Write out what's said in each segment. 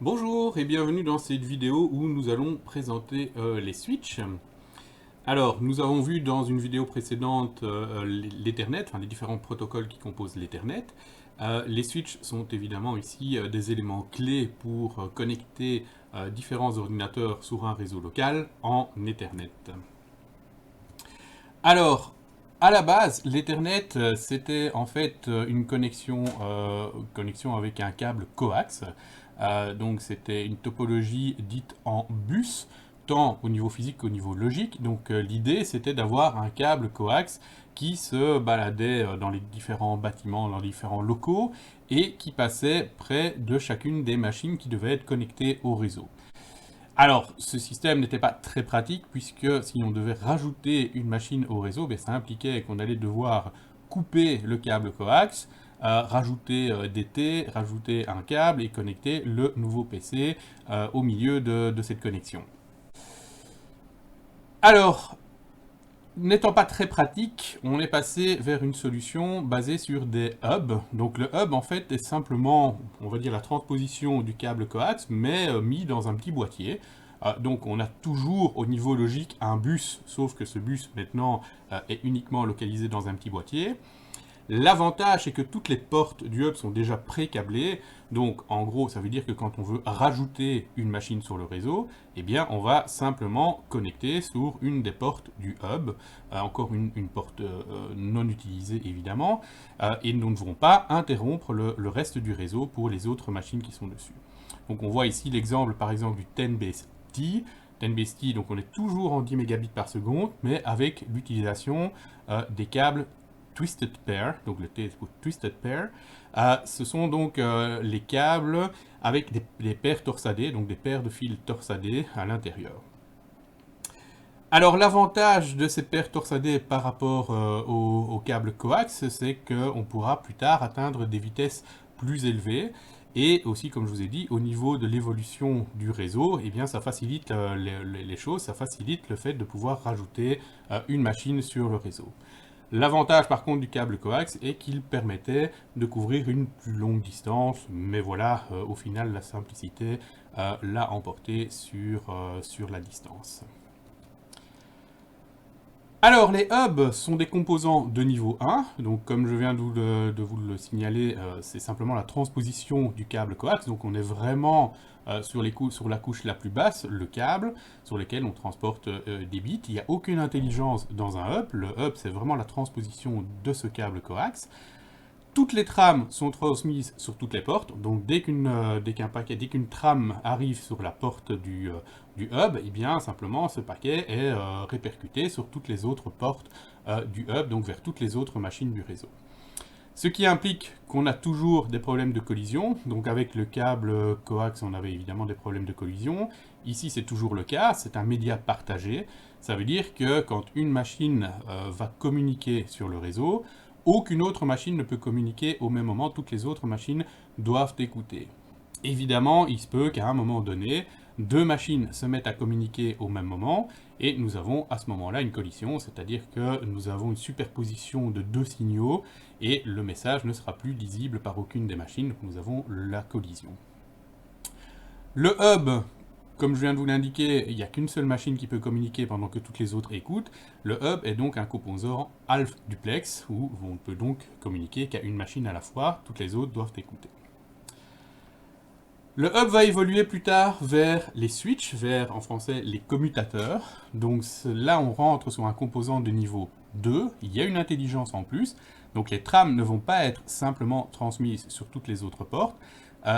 Bonjour et bienvenue dans cette vidéo où nous allons présenter les switches. Alors, nous avons vu dans une vidéo précédente l'Ethernet, enfin les différents protocoles qui composent l'Ethernet. Les switches sont évidemment ici des éléments clés pour connecter différents ordinateurs sur un réseau local en Ethernet. Alors, à la base, l'Ethernet, c'était en fait une connexion avec un câble coax. Donc, c'était une topologie dite en bus, tant au niveau physique qu'au niveau logique. Donc, l'idée, c'était d'avoir un câble coax qui se baladait dans les différents bâtiments, dans les différents locaux, et qui passait près de chacune des machines qui devaient être connectées au réseau. Alors, ce système n'était pas très pratique puisque si on devait rajouter une machine au réseau, ça impliquait qu'on allait devoir couper le câble coax, rajouter des T, rajouter un câble et connecter le nouveau PC au milieu de cette connexion. Alors, n'étant pas très pratique, on est passé vers une solution basée sur des hubs. Donc le hub en fait est simplement, on va dire, la transposition du câble coax, mais mis dans un petit boîtier. Donc on a toujours au niveau logique un bus, sauf que ce bus maintenant est uniquement localisé dans un petit boîtier. L'avantage, c'est que toutes les portes du hub sont déjà pré-câblées. Donc, en gros, ça veut dire que quand on veut rajouter une machine sur le réseau, eh bien, on va simplement connecter sur une des portes du hub. Encore une porte non utilisée, évidemment. Et nous ne devons pas interrompre le reste du réseau pour les autres machines qui sont dessus. Donc, on voit ici l'exemple, par exemple, du 10BST. 10BST, donc on est toujours en 10 mégabits par seconde, mais avec l'utilisation des câbles Twisted Pair, donc le T est pour Twisted Pair. Ce sont donc les câbles avec des paires torsadées, donc des paires de fils torsadés à l'intérieur. Alors l'avantage de ces paires torsadées par rapport au câble coax, c'est qu'on pourra plus tard atteindre des vitesses plus élevées. Et aussi, comme je vous ai dit, au niveau de l'évolution du réseau, eh bien, ça facilite les choses, ça facilite le fait de pouvoir rajouter une machine sur le réseau. L'avantage par contre du câble coax est qu'il permettait de couvrir une plus longue distance, mais voilà, au final la simplicité l'a emporté sur la distance. Alors les hubs sont des composants de niveau 1, donc comme je viens de vous le signaler, c'est simplement la transposition du câble coax, donc on est vraiment sur la couche la plus basse, le câble, sur lequel on transporte des bits. Il n'y a aucune intelligence dans un hub, le hub c'est vraiment la transposition de ce câble coax. Toutes les trames sont transmises sur toutes les portes, donc dès qu'une trame arrive sur la porte du hub, eh bien simplement ce paquet est répercuté sur toutes les autres portes du hub, donc vers toutes les autres machines du réseau. Ce qui implique qu'on a toujours des problèmes de collision, donc avec le câble coax on avait évidemment des problèmes de collision, ici c'est toujours le cas, c'est un média partagé, ça veut dire que quand une machine va communiquer sur le réseau, aucune autre machine ne peut communiquer au même moment, toutes les autres machines doivent écouter. Évidemment, il se peut qu'à un moment donné, deux machines se mettent à communiquer au même moment, et nous avons à ce moment-là une collision, c'est-à-dire que nous avons une superposition de deux signaux, et le message ne sera plus lisible par aucune des machines, donc nous avons la collision. Le hub, comme je viens de vous l'indiquer, il n'y a qu'une seule machine qui peut communiquer pendant que toutes les autres écoutent. Le hub est donc un composant half duplex, où on ne peut donc communiquer qu'à une machine à la fois, toutes les autres doivent écouter. Le hub va évoluer plus tard vers les switches, vers en français les commutateurs. Donc là on rentre sur un composant de niveau 2, il y a une intelligence en plus. Donc les trames ne vont pas être simplement transmises sur toutes les autres portes,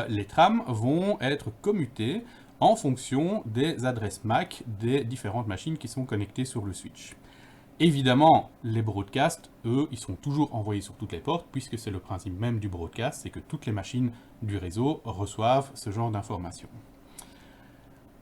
les trames vont être commutées en fonction des adresses MAC des différentes machines qui sont connectées sur le switch. Évidemment, les broadcasts, eux, ils sont toujours envoyés sur toutes les portes, puisque c'est le principe même du broadcast, c'est que toutes les machines du réseau reçoivent ce genre d'informations.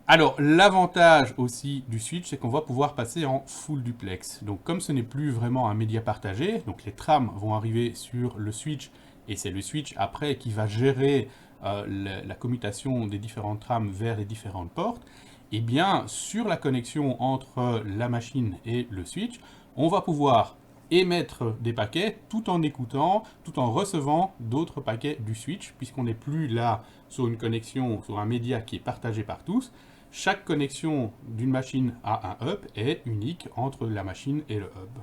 Alors, l'avantage aussi du switch, c'est qu'on va pouvoir passer en full duplex. Donc, comme ce n'est plus vraiment un média partagé, donc les trames vont arriver sur le switch, et c'est le switch après qui va gérer la commutation des différentes trames vers les différentes portes, et bien, sur la connexion entre la machine et le switch, on va pouvoir émettre des paquets tout en écoutant, tout en recevant d'autres paquets du switch, puisqu'on n'est plus là sur une connexion, sur un média qui est partagé par tous. Chaque connexion d'une machine à un hub est unique entre la machine et le hub.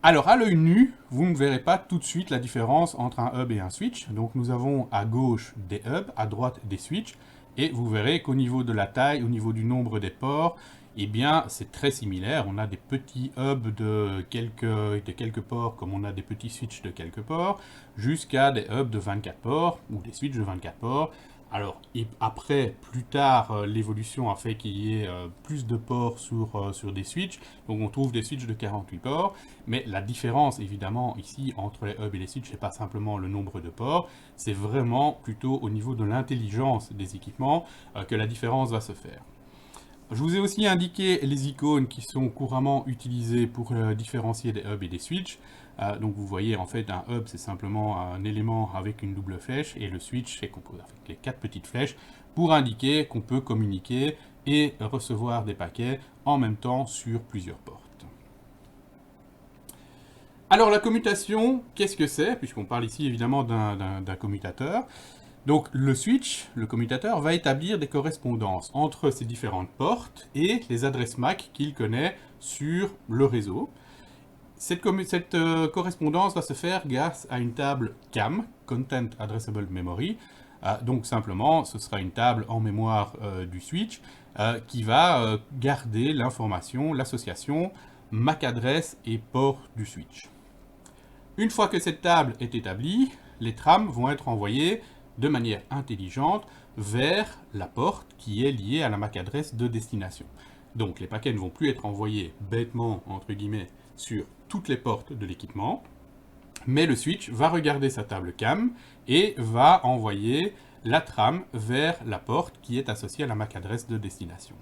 Alors à l'œil nu, vous ne verrez pas tout de suite la différence entre un hub et un switch. Donc nous avons à gauche des hubs, à droite des switches, et vous verrez qu'au niveau de la taille, au niveau du nombre des ports, eh bien c'est très similaire. On a des petits hubs de quelques ports, comme on a des petits switches de quelques ports, jusqu'à des hubs de 24 ports, ou des switches de 24 ports. Alors, après, plus tard, l'évolution a fait qu'il y ait plus de ports sur des switches. Donc on trouve des switches de 48 ports. Mais la différence, évidemment, ici, entre les hubs et les switches, c'est pas simplement le nombre de ports. C'est vraiment plutôt au niveau de l'intelligence des équipements que la différence va se faire. Je vous ai aussi indiqué les icônes qui sont couramment utilisées pour différencier des hubs et des switches. Donc vous voyez, en fait, un hub, c'est simplement un élément avec une double flèche, et le switch, c'est composé avec les 4 petites flèches pour indiquer qu'on peut communiquer et recevoir des paquets en même temps sur plusieurs portes. Alors la commutation, qu'est-ce que c'est? Puisqu'on parle ici évidemment d'un commutateur. Donc le switch, le commutateur, va établir des correspondances entre ces différentes portes et les adresses MAC qu'il connaît sur le réseau. Cette correspondance va se faire grâce à une table CAM, Content Addressable Memory. Donc simplement, ce sera une table en mémoire du switch qui va garder l'information, l'association MAC adresse et port du switch. Une fois que cette table est établie, les trams vont être envoyés de manière intelligente vers la porte qui est liée à la MAC adresse de destination. Donc les paquets ne vont plus être envoyés bêtement, entre guillemets, sur toutes les portes de l'équipement, mais le switch va regarder sa table CAM et va envoyer la trame vers la porte qui est associée à la MAC adresse de destination.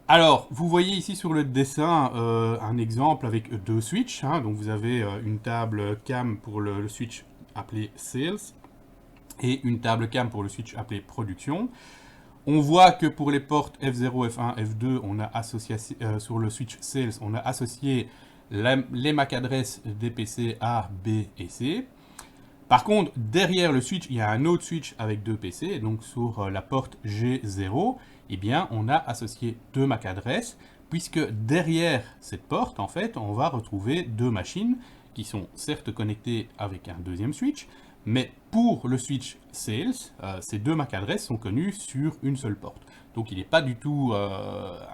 Alors, vous voyez ici sur le dessin un exemple avec deux switches. Donc vous avez une table CAM pour le switch appelé Sales et une table CAM pour le switch appelé Production. On voit que pour les portes F0, F1, F2, on a associé, sur le switch Sales, on a associé les MAC adresses des PC A, B et C. Par contre, derrière le switch, il y a un autre switch avec deux PC. Donc sur la porte G0, eh bien, on a associé deux MAC adresses, puisque derrière cette porte, en fait, on va retrouver deux machines qui sont certes connectées avec un deuxième switch, mais pour le switch Sales, ces deux MAC adresses sont connues sur une seule porte. Donc il n'est pas du tout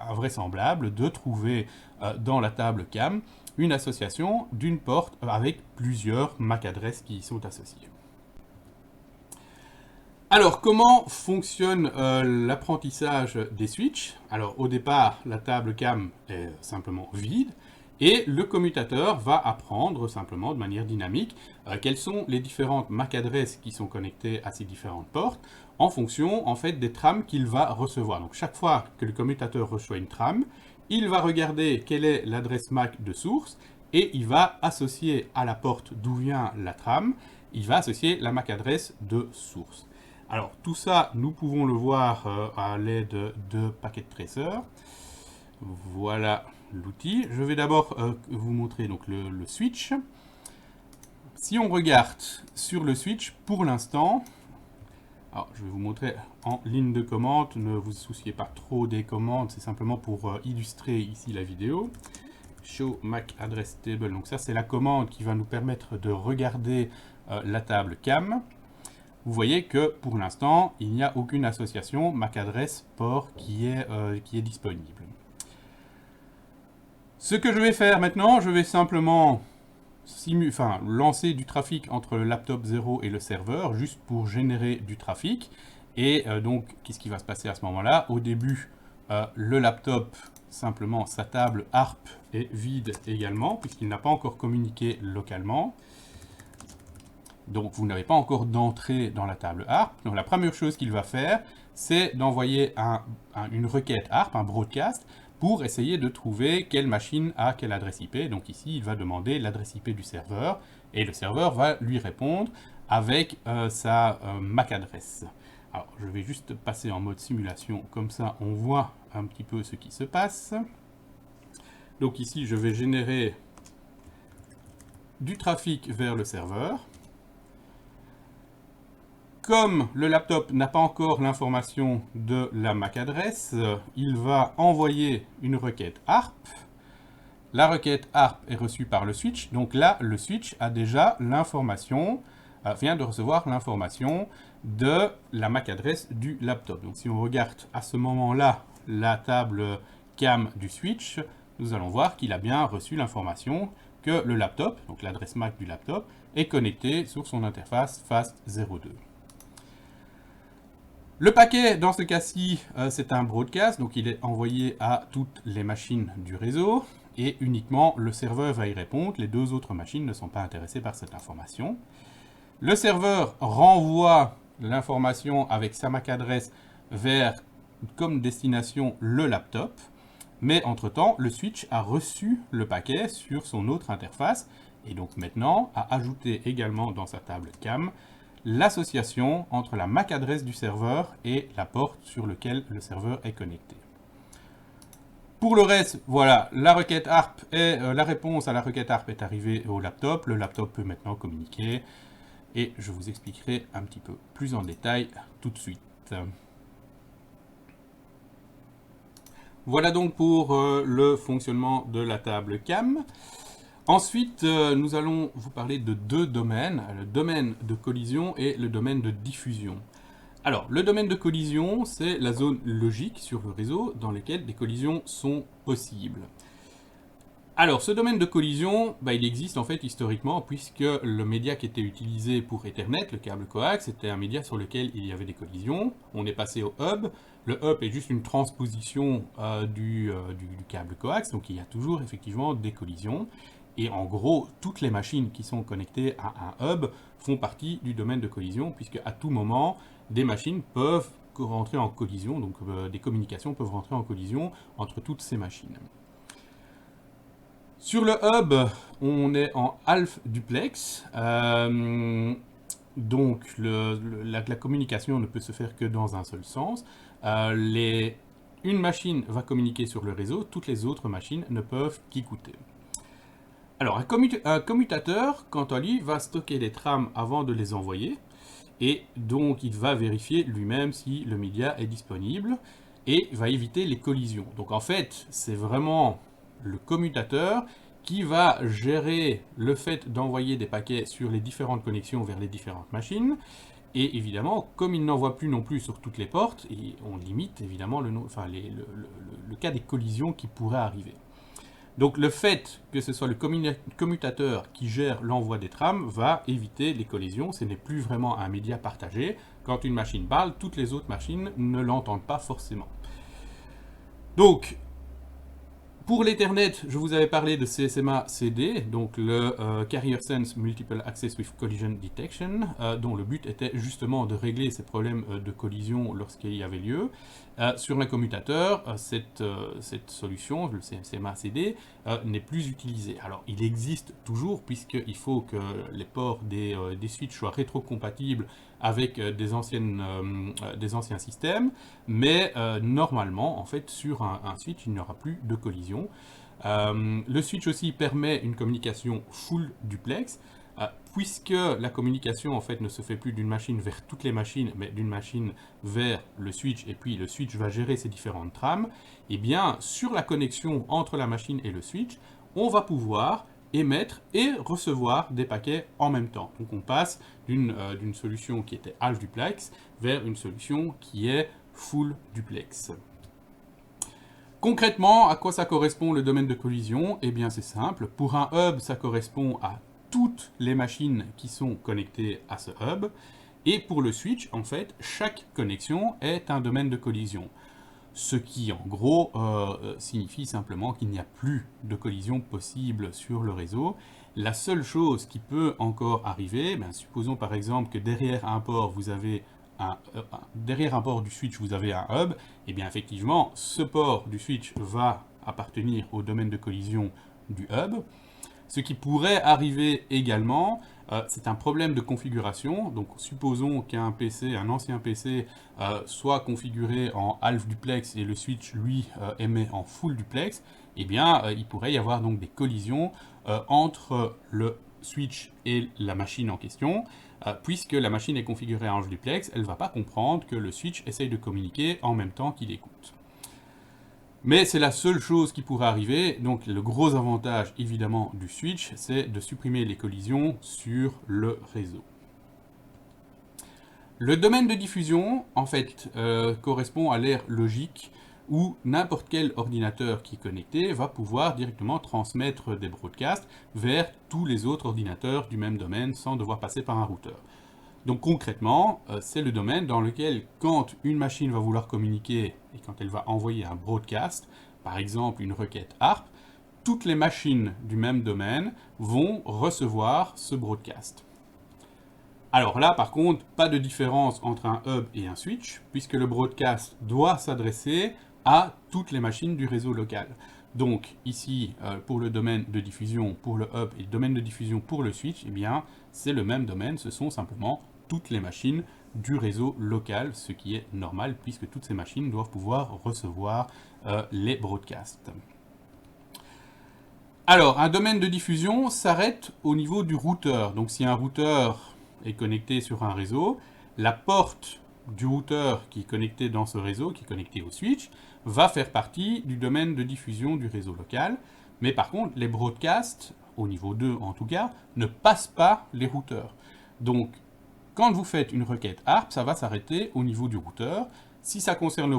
invraisemblable de trouver dans la table CAM une association d'une porte avec plusieurs MAC adresses qui y sont associées. Alors, comment fonctionne l'apprentissage des switches? Alors, au départ, la table CAM est simplement vide, et le commutateur va apprendre simplement de manière dynamique quelles sont les différentes MAC adresses qui sont connectées à ces différentes portes en fonction en fait des trames qu'il va recevoir. Donc chaque fois que le commutateur reçoit une trame, il va regarder quelle est l'adresse MAC de source et il va associer à la porte d'où vient la trame, il va associer la MAC adresse de source. Alors tout ça, nous pouvons le voir à l'aide de Packet Tracer. Voilà l'outil. Je vais d'abord vous montrer donc le switch. Si on regarde sur le switch, pour l'instant, alors je vais vous montrer en ligne de commande, ne vous souciez pas trop des commandes, c'est simplement pour illustrer ici la vidéo. Show MAC Address Table, donc ça c'est la commande qui va nous permettre de regarder la table CAM. Vous voyez que pour l'instant, il n'y a aucune association MAC adresse port qui est disponible. Ce que je vais faire maintenant, je vais simplement lancer du trafic entre le laptop 0 et le serveur, juste pour générer du trafic. Et donc, qu'est-ce qui va se passer à ce moment-là? Au début, le laptop, simplement, sa table ARP est vide également, puisqu'il n'a pas encore communiqué localement. Donc, vous n'avez pas encore d'entrée dans la table ARP. Donc, la première chose qu'il va faire, c'est d'envoyer une requête ARP, un broadcast, pour essayer de trouver quelle machine a quelle adresse IP. Donc ici, il va demander l'adresse IP du serveur, et le serveur va lui répondre avec sa MAC adresse. Alors, je vais juste passer en mode simulation, comme ça on voit un petit peu ce qui se passe. Donc ici, je vais générer du trafic vers le serveur. Comme le laptop n'a pas encore l'information de la MAC adresse, il va envoyer une requête ARP. La requête ARP est reçue par le switch. Donc là, le switch a déjà l'information, vient de recevoir l'information de la MAC adresse du laptop. Donc si on regarde à ce moment-là la table CAM du switch, nous allons voir qu'il a bien reçu l'information que le laptop, donc l'adresse MAC du laptop, est connecté sur son interface FAST02. Le paquet, dans ce cas-ci, c'est un broadcast, donc il est envoyé à toutes les machines du réseau, et uniquement le serveur va y répondre. Les deux autres machines ne sont pas intéressées par cette information. Le serveur renvoie l'information avec sa MAC adresse vers, comme destination, le laptop, mais entre-temps, le switch a reçu le paquet sur son autre interface, et donc maintenant a ajouté également dans sa table CAM l'association entre la MAC adresse du serveur et la porte sur laquelle le serveur est connecté. Pour le reste, voilà, la requête ARP la réponse à la requête ARP est arrivée au laptop. Le laptop peut maintenant communiquer et je vous expliquerai un petit peu plus en détail tout de suite. Voilà donc pour le fonctionnement de la table CAM. Ensuite, nous allons vous parler de deux domaines, le domaine de collision et le domaine de diffusion. Alors, le domaine de collision, c'est la zone logique sur le réseau dans laquelle des collisions sont possibles. Alors, ce domaine de collision, il existe en fait historiquement, puisque le média qui était utilisé pour Ethernet, le câble coax, était un média sur lequel il y avait des collisions. On est passé au hub. Le hub est juste une transposition du câble coax, donc il y a toujours effectivement des collisions. Et en gros, toutes les machines qui sont connectées à un hub font partie du domaine de collision, puisque à tout moment, des machines peuvent rentrer en collision, donc des communications peuvent rentrer en collision entre toutes ces machines. Sur le hub, on est en half duplex, donc la communication ne peut se faire que dans un seul sens. Une machine va communiquer sur le réseau, toutes les autres machines ne peuvent qu'écouter. Alors, un commutateur, quant à lui, va stocker les trames avant de les envoyer, et donc il va vérifier lui-même si le média est disponible, et va éviter les collisions. Donc en fait, c'est vraiment le commutateur qui va gérer le fait d'envoyer des paquets sur les différentes connexions vers les différentes machines, et évidemment, comme il n'envoie plus non plus sur toutes les portes, et on limite évidemment le cas des collisions qui pourraient arriver. Donc le fait que ce soit le commutateur qui gère l'envoi des trames va éviter les collisions. Ce n'est plus vraiment un média partagé. Quand une machine parle, toutes les autres machines ne l'entendent pas forcément. Donc, pour l'Ethernet, je vous avais parlé de CSMA-CD, donc le Carrier Sense Multiple Access with Collision Detection, dont le but était justement de régler ces problèmes de collision lorsqu'il y avait lieu. Sur un commutateur, cette solution, le CSMA-CD, n'est plus utilisée. Alors, il existe toujours, puisqu'il faut que les ports des switches soient rétrocompatibles avec des anciens systèmes, mais normalement, en fait, sur un switch, il n'y aura plus de collision. Le switch aussi permet une communication full duplex, puisque la communication en fait ne se fait plus d'une machine vers toutes les machines, mais d'une machine vers le switch, et puis le switch va gérer ces différentes trames. Et bien, sur la connexion entre la machine et le switch, on va pouvoir émettre et recevoir des paquets en même temps. Donc on passe d'une solution qui était half duplex vers une solution qui est full duplex. Concrètement, à quoi ça correspond le domaine de collision? Eh bien c'est simple, pour un hub ça correspond à toutes les machines qui sont connectées à ce hub, et pour le switch, en fait, chaque connexion est un domaine de collision. Ce qui, en gros, signifie simplement qu'il n'y a plus de collision possible sur le réseau. La seule chose qui peut encore arriver, supposons par exemple que derrière un port, vous avez derrière un port du switch, vous avez un hub, et bien effectivement, ce port du switch va appartenir au domaine de collision du hub. Ce qui pourrait arriver également, c'est un problème de configuration. Donc supposons qu'un PC, un ancien PC, soit configuré en half duplex et le switch, lui, émet en full duplex. eh bien, il pourrait y avoir donc des collisions entre le switch et la machine en question, puisque la machine est configurée en duplex, elle ne va pas comprendre que le switch essaye de communiquer en même temps qu'il écoute. Mais c'est la seule chose qui pourrait arriver, donc le gros avantage évidemment du switch, c'est de supprimer les collisions sur le réseau. Le domaine de diffusion, en fait, correspond à l'ère logique où n'importe quel ordinateur qui est connecté va pouvoir directement transmettre des broadcasts vers tous les autres ordinateurs du même domaine sans devoir passer par un routeur. Donc concrètement, c'est le domaine dans lequel quand une machine va vouloir communiquer et quand elle va envoyer un broadcast, par exemple une requête ARP, toutes les machines du même domaine vont recevoir ce broadcast. Alors là, par contre, pas de différence entre un hub et un switch, puisque le broadcast doit s'adresser à toutes les machines du réseau local. Donc ici, pour le domaine de diffusion pour le hub et le domaine de diffusion pour le switch, eh bien, c'est le même domaine, ce sont simplement toutes les machines du réseau local, ce qui est normal, puisque toutes ces machines doivent pouvoir recevoir les broadcasts. Alors, un domaine de diffusion s'arrête au niveau du routeur. Donc si un routeur est connecté sur un réseau, la porte du routeur qui est connecté dans ce réseau, qui est connecté au switch, va faire partie du domaine de diffusion du réseau local. Mais par contre, les broadcasts, au niveau 2 en tout cas, ne passent pas les routeurs. Donc, quand vous faites une requête ARP, ça va s'arrêter au niveau du routeur. Si ça concerne le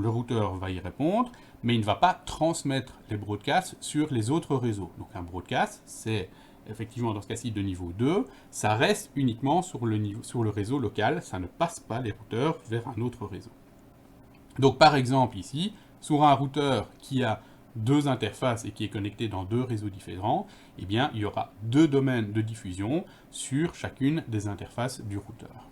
routeur va y répondre, mais il ne va pas transmettre les broadcasts sur les autres réseaux. Donc un broadcast, c'est effectivement dans ce cas-ci de niveau 2, ça reste uniquement sur le réseau local, ça ne passe pas les routeurs vers un autre réseau. Donc par exemple ici, sur un routeur qui a deux interfaces et qui est connecté dans deux réseaux différents, eh bien il y aura deux domaines de diffusion sur chacune des interfaces du routeur.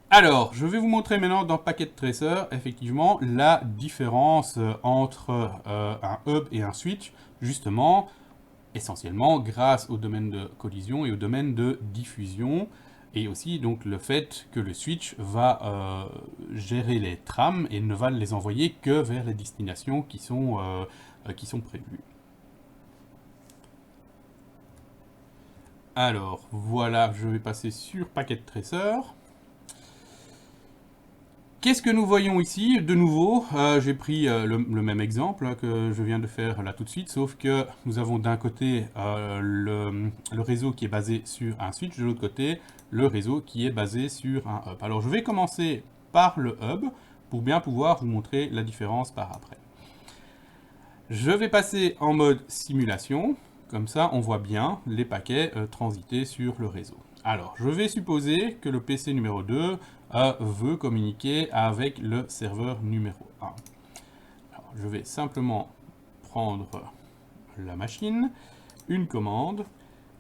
Alors, je vais vous montrer maintenant dans Packet Tracer, effectivement, la différence entre un hub et un switch, justement, essentiellement grâce au domaine de collision et au domaine de diffusion, et aussi donc le fait que le switch va gérer les trames et ne va les envoyer que vers les destinations qui sont prévues. Alors, voilà, je vais passer sur Packet Tracer. Qu'est-ce que nous voyons ici? De nouveau, j'ai pris le même exemple que je viens de faire là tout de suite, sauf que nous avons d'un côté le réseau qui est basé sur un switch, de l'autre côté le réseau qui est basé sur un hub. Alors je vais commencer par le hub pour bien pouvoir vous montrer la différence par après. Je vais passer en mode simulation, comme ça on voit bien les paquets transiter sur le réseau. Alors, je vais supposer que le PC numéro 2 veut communiquer avec le serveur numéro 1. Alors, je vais simplement prendre la machine, une commande.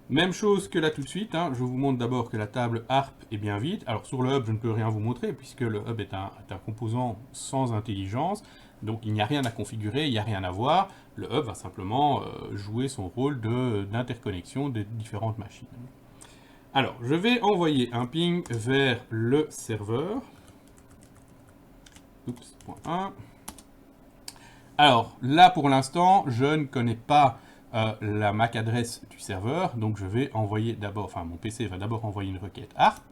Même chose que là tout de suite, je vous montre d'abord que la table ARP est bien vide. Alors sur le hub, je ne peux rien vous montrer puisque le hub est un composant sans intelligence. Donc il n'y a rien à configurer, il n'y a rien à voir. Le hub va simplement jouer son rôle d'interconnexion des différentes machines. Alors, je vais envoyer un ping vers le serveur. Oups, point 1. Alors, là, pour l'instant, je ne connais pas la MAC adresse du serveur. Donc, je vais envoyer d'abord, enfin, mon PC va d'abord envoyer une requête ARP.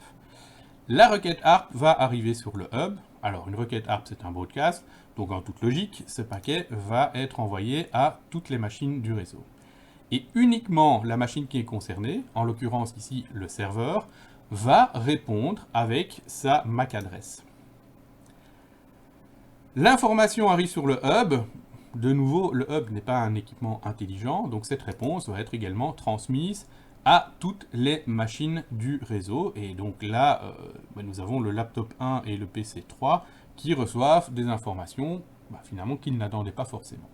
La requête ARP va arriver sur le hub. Alors, une requête ARP, c'est un broadcast. Donc, en toute logique, ce paquet va être envoyé à toutes les machines du réseau. Et uniquement la machine qui est concernée, en l'occurrence ici le serveur, va répondre avec sa MAC adresse. L'information arrive sur le hub. De nouveau, le hub n'est pas un équipement intelligent, donc cette réponse va être également transmise à toutes les machines du réseau. Et donc là, nous avons le laptop 1 et le PC 3 qui reçoivent des informations finalement qu'ils n'attendaient pas forcément.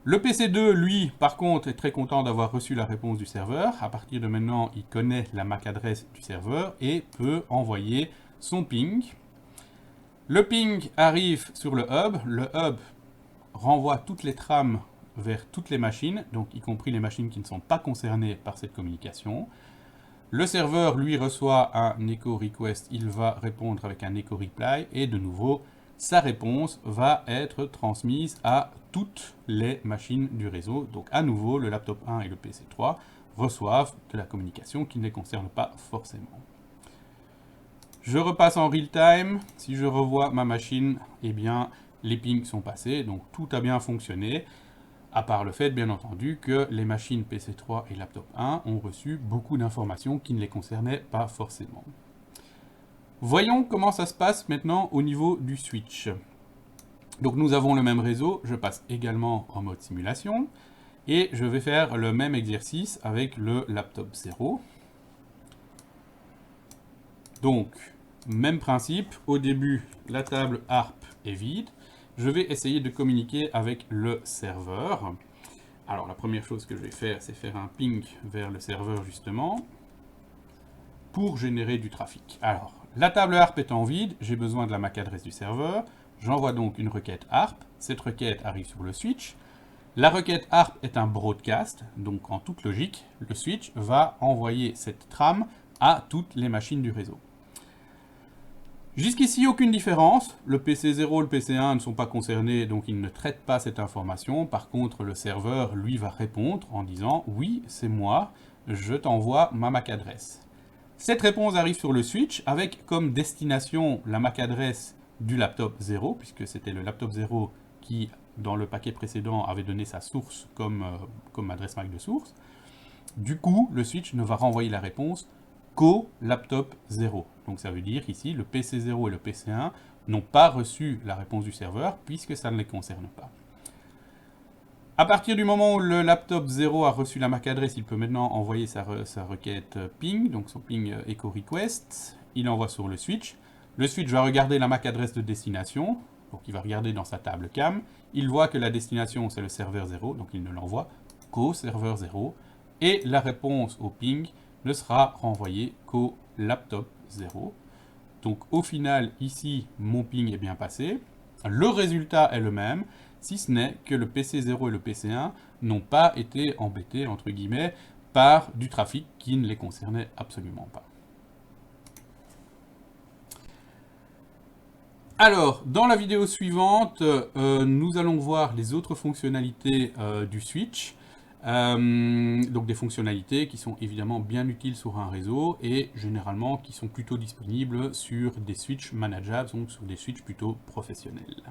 Le PC2, lui, par contre, est très content d'avoir reçu la réponse du serveur. À partir de maintenant, il connaît la MAC adresse du serveur et peut envoyer son ping. Le ping arrive sur le hub. Le hub renvoie toutes les trames vers toutes les machines, donc y compris les machines qui ne sont pas concernées par cette communication. Le serveur, lui, reçoit un echo request. Il va répondre avec un echo reply. Et de nouveau, sa réponse va être transmise à toutes les machines du réseau. Donc à nouveau, le laptop 1 et le PC 3 reçoivent de la communication qui ne les concerne pas forcément. Je repasse en real time. Si je revois ma machine, eh bien, les pings sont passés, donc tout a bien fonctionné. À part le fait, bien entendu, que les machines PC3 et laptop 1 ont reçu beaucoup d'informations qui ne les concernaient pas forcément. Voyons comment ça se passe maintenant au niveau du switch. Donc nous avons le même réseau, je passe également en mode simulation, et je vais faire le même exercice avec le laptop 0. Donc, même principe, au début, la table ARP est vide. Je vais essayer de communiquer avec le serveur. Alors, la première chose que je vais faire, c'est faire un ping vers le serveur, justement, pour générer du trafic. Alors, la table ARP étant vide, j'ai besoin de la MAC adresse du serveur. J'envoie donc une requête ARP. Cette requête arrive sur le switch. La requête ARP est un broadcast, donc en toute logique, le switch va envoyer cette trame à toutes les machines du réseau. Jusqu'ici, aucune différence. Le PC0 et le PC1 ne sont pas concernés, donc ils ne traitent pas cette information. Par contre, le serveur, lui, va répondre en disant « Oui, c'est moi, je t'envoie ma MAC adresse ». Cette réponse arrive sur le switch avec comme destination la MAC adresse du laptop 0, puisque c'était le laptop 0 qui, dans le paquet précédent, avait donné sa source comme adresse MAC de source. Du coup, le switch ne va renvoyer la réponse qu'au laptop 0. Donc ça veut dire qu'ici, le PC0 et le PC1 n'ont pas reçu la réponse du serveur puisque ça ne les concerne pas. À partir du moment où le laptop 0 a reçu la MAC adresse, il peut maintenant envoyer sa requête ping, donc son ping echo request. Il envoie sur le switch. Le switch va regarder la MAC adresse de destination, donc il va regarder dans sa table CAM. Il voit que la destination c'est le serveur 0, donc il ne l'envoie qu'au serveur 0. Et la réponse au ping ne sera renvoyée qu'au laptop 0. Donc au final, ici, mon ping est bien passé. Le résultat est le même, si ce n'est que le PC0 et le PC1 n'ont pas été embêtés, entre guillemets, par du trafic qui ne les concernait absolument pas. Alors, dans la vidéo suivante, nous allons voir les autres fonctionnalités du switch. Donc des fonctionnalités qui sont évidemment bien utiles sur un réseau et généralement qui sont plutôt disponibles sur des switches manageables, donc sur des switches plutôt professionnels.